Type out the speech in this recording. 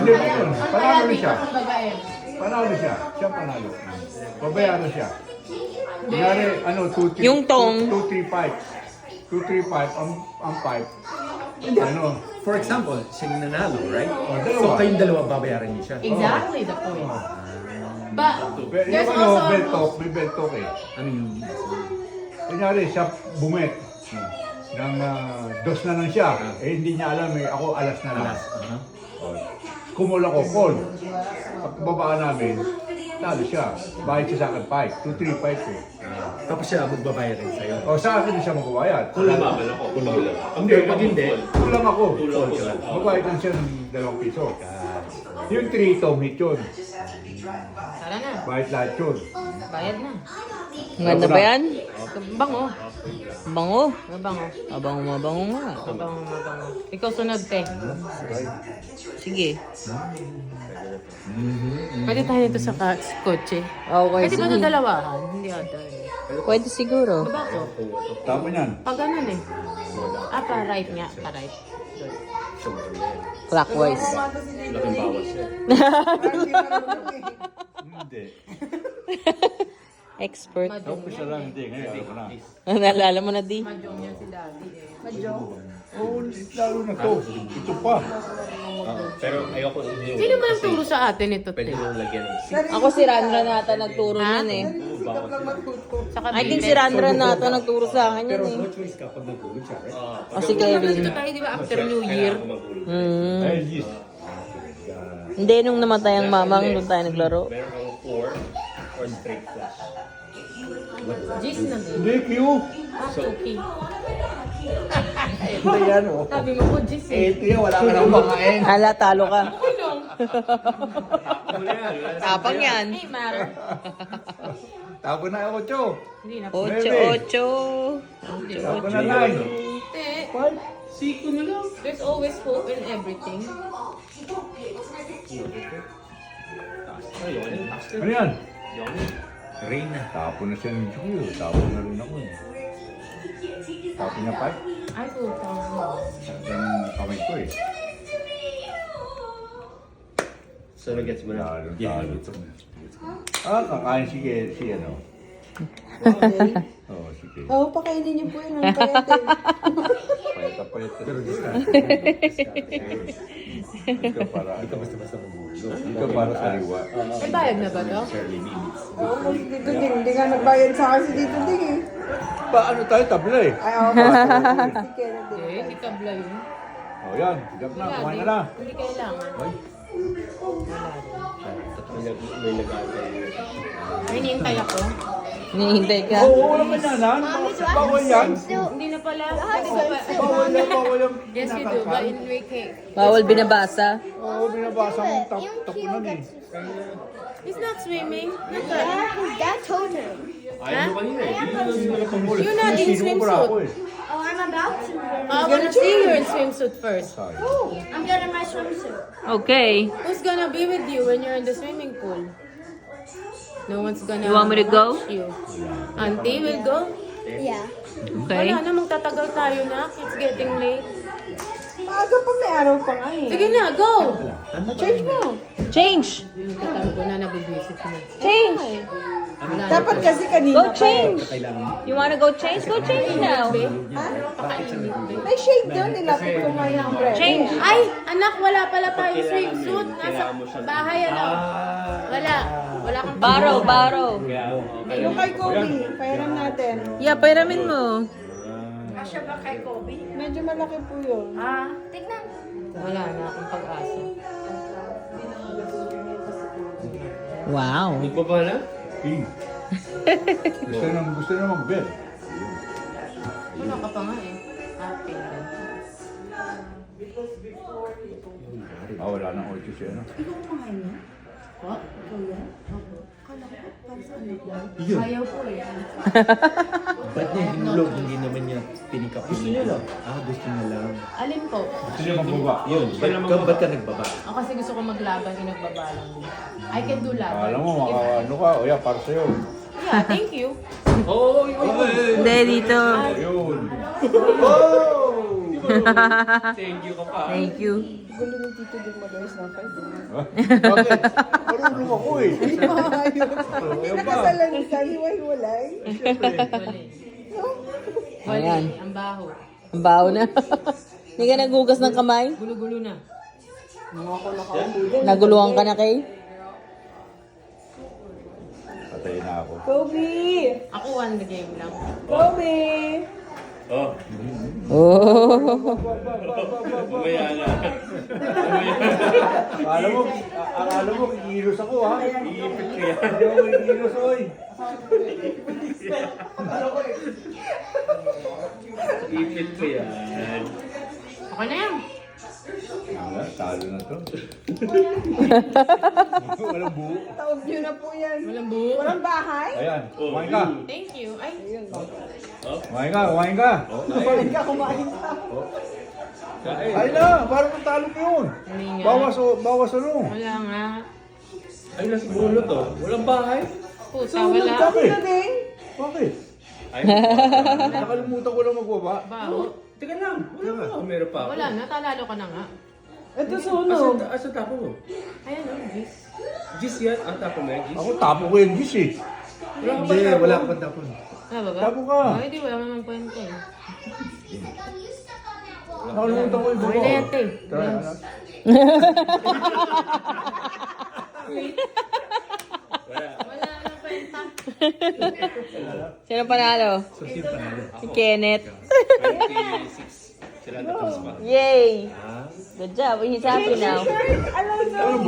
Hindi ba yun? Panalo dito siya. ng babae. Panalo siya. Siya panalo. Babayaro siya. Kunyari, ano, 2-3. Yung tong. 2-3-5. 2-3-5 ang 5. Ano? For example, siya yung nanalo, right? dalawa. So kayong dalawa babayaran niyo siya. Exactly the point. But Yung there's ano, also belt talk, may belt talk eh. Ano yung... Kunyari, siya bumet. Nang dos na lang siya. Eh, hindi niya alam eh. Ako alas na lang. Alas. Kumul ako, call. Pag babaan namin, talo siya. Bayad siya sa akin 5. 2-3-5 eh. Tapos siya magbabayad rin sa'yo. O sa akin siya magbabayad. Kulang ba ako? Kulang lang. Hindi, Pag hindi, kulang ako. Kulang ka lang. Magbayad lang siya ng 2 piso. Yung 3 tom hit yun. tara na. Bayad lahat yun. Bayad na. Maganda ba yan? Bango. Bango. Mabango. Mabango nga. Mabango. Ikaw sunod, te. Sige. Pwede tayo nito sa kotse. Okay, Pwede ba ito sige. dalawahan? Hindi ata. Pwede siguro. Ba to? Tapos yan. Pag ganun eh. Pa right nga. Pa right. Clockwise. Laking bawas siya. Hindi. Expert. Tapos siya lang, hindi. Ngayon, ako na. Naalala mo na, Di? Mahjong yan si daddy eh. Oh, lalo na to. Ito pa. Pero ayoko yung... Sino ba nagturo sa atin ito, Pwede te? mo lagyan ng Ako si Randra Nata nagturo niyan eh. Sa I think si Randra Nata nagturo sa akin pero yan eh. no choice ka pag nagulog siya, right? O si Kevin. Dito tayo, di ba, after New Year? Hmm. Ay, yes. Hindi, nung namatay ang mamang, doon tayo naglaro. Meron kang 4 or straight flush. Gis na din. Hindi, Q. Ah, Suki. Hindi yan, oh. Sabi mo po, Gis eh. Ito yan, wala ka nang makain. Hala, talo ka. Wala yan. Tapang yan. Hey, matter. Tapo na ako, Cho. Hindi na. Ocho, ocho. Tapo na 9. Te, siko na lang. There's always hope in everything. Ano yan? Reyna. Tapo na siya ng Q. Tapo na rin ako eh. Tapo niya 5. Ay, puta. Yung kamay ko eh. So, nag-gets mo na. Talo, talo ito. Kakain si ano. Oo, sige. Oo, pakainin niyo po yun. Ang payatin. Payat-payat. Pero Ito para, Hindi ka basta-basta magulog. ito para sariwa. May bayad na ba to? Oo, kasi dito din. Hindi nga nagbayad sa akin si dito din eh. Paano tayo tabla eh? Ay, oo. Si Kenneth din. Eh, itabla yun. O yan, sigap na, kumain ka na. Hindi kailangan. May nag-aantay. May hinihintay ako. Hinihintay ka. Oo, wala man yan ha. Bawal yan. Hindi na pala. Kasi pa- Bawal yan, bawal yan. Yes, you do. But in Enrique, Bawal binabasa. Oo, binabasa mong tapunan eh. he's not swimming. Dad told him. Ayaw mo kanina eh. You're not in Sino mo pala ako swimsuit. eh. Oh, I'm about to. I wanna see you in swimsuit first. I'm getting my swimsuit. Okay. Who's gonna be with you when you're in the swimming pool? No one's gonna You want me to go? watch you. Auntie will go? Yeah. Okay. Wala na, magtatagal tayo na. It's getting late. Maaga pa, may araw pa nga eh. Sige na, go! Change mo. Change. Katabi ko na, nabibwisit na. Change. Dapat kasi kanina Go pa. change. Kailangan mo. You wanna go change? Go change now. May shade doon. Nilapit ko nga yung umbrella. Change. Ay, anak, wala pala tayong swimsuit. Nasa bahay, anak. Wala. Wala kang Borrow. Yung kay Kobe, payaran natin. Yeah, pairamin mo. Kasya ba kay Kobe? Medyo malaki po yun. Tignan. Wala na akong pag-asa. Wow. Hindi pa ba na? Ping. Gusto na mag-bed. Wala ka pa nga eh. Happy na. Wala nang 8 siya ano. Yun. Ayaw po eh. Ba't niya hinulog? Hindi naman niya pinikap. Gusto niya lang. Gusto niya lang. Alin po? Gusto niya magbaba. Yun. Ba't ka nagbaba? Ako kasi gusto ko maglaban, inagbabalang din. I can do laban. Alam mo, ano ka, o yan, para sa'yo. Yeah, thank you. Oo, yun. Hindi, dito. Ayun. Thank you ka pa. Thank you. Gulo ng tito din mag-ayos ng fight. Bakit? Marunong ako eh. Ayun pa. Nakasalansan, hiwa-hiwalay. Ayan. Ang baho. Ang baho na. Hindi ka nagugas ng kamay? Gulo-gulo na. Naguluhan ka na kay? Patayin na ako. Kobe! Ako one the game lang. Kobe! Oh, Oh. mamaya na. Akala mo, kikilos ako ha? Iipit ko yan. Hindi ako kikilos, oy. Iipit ko yan. Okay na yan. Talo na to. Walang buo. Taob nyo na po yan. Walang buo. Walang bahay? Ayan, kumain ka. Thank you. Ay, Kumain ka, kumain ka. Kumain ka, kumain ka. Ay na, parang talo ko yun. hindi nga. Bawas ano. Wala nga. Ay, nasa bulo to. Walang bahay. Puta, Sunog wala. kami na din. Bakit? Ay, Nakalimutan ko lang magbaba. Baho. teka lang. Wala pa. Meron pa ako. Wala na, talalo ka na nga. Ito sunog. Asa tapo mo? Ayan o, Gis. Gis yan? Ang tapo mo yan, Gis? Ako tapo ko yung gis eh. Hindi, wala ka pang tapon. Ah, ba ba? Tapo ka. Oh, hindi, wala namang kwenta eh. Nakalimutan ko yung Okay na yan, te. Tara, anak. Wala namang kwenta. Sino panalo? So, sino panalo? Si Kenneth. 26. Sila tapos pa. Yay! Good job. He's happy now. Alam mo.